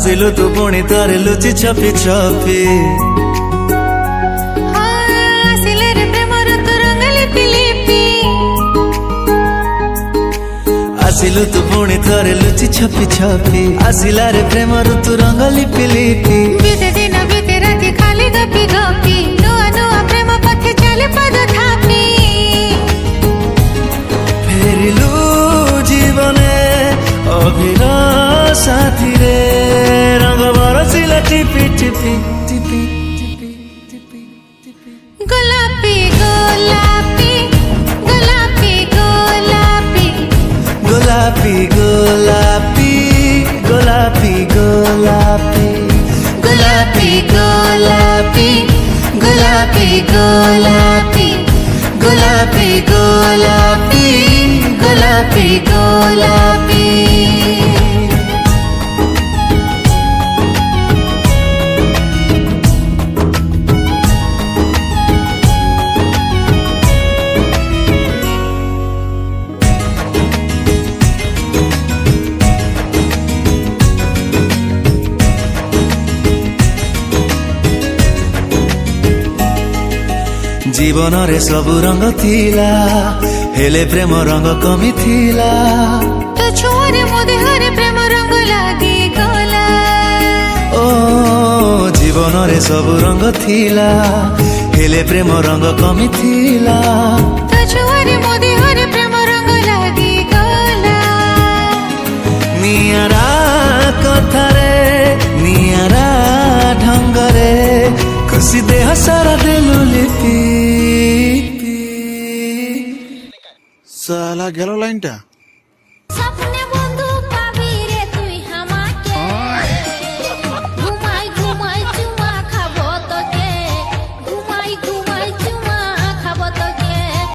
ଆସିଲୁ ତୁ ପୁଣି ତାର ଲୁଚି ଛପି ଛପି ଆସିଲୁ ତୁ ପୁଣି ଥରେ ଲୁଚି ଛପି ଛପି ଆସିଲା ରେ ପ୍ରେମ ଋତୁ ରଙ୍ଗ ଲିପି ଲିପି ବିତେ ଦିନ ବିତେ ରାତି ଖାଲି ଗପି ଗପି ନୂଆ ନୂଆ ପ୍ରେମ ପଥେ ଚାଲେ ପାଦ ଥାପି ଫେରିଲୁ ଜୀବନେ ଅଭିର ସାଥିରେ ରଙ୍ଗ ବରସିଲା ଟିପି ଟିପି ଟିପି ଟିପି ଟିପି ଟିପି ଗୋଲାପି ଗୋଲାପି ଗୋଲାପି ଗୋଲାପି ଗୋଲାପି ଗୋଲାପି ଗୋଲାପି ଗୋଲାପି ଗୋଲାପି ଗୋଲାପି ଗୋଲାପି ଗୋଲାପି ଗୋଲାପି ଗୋଲାପି ଗୋଲାପି ଗୋଲାପି जीवन रे सबु रंग थिला हेले प्रेम रंग कमी थिला तो छुआरे मो देहरे प्रेम रंग लागी गला ओ जीवन रे सबु रंग थिला हेले प्रेम रंग कमी थिला तो छुआरे मो देहरे प्रेम रंग लागी गला नियारा कथारे नियारा ढंगरे खुशी देह सारा देलु लिपि साला गेलो लाइनटा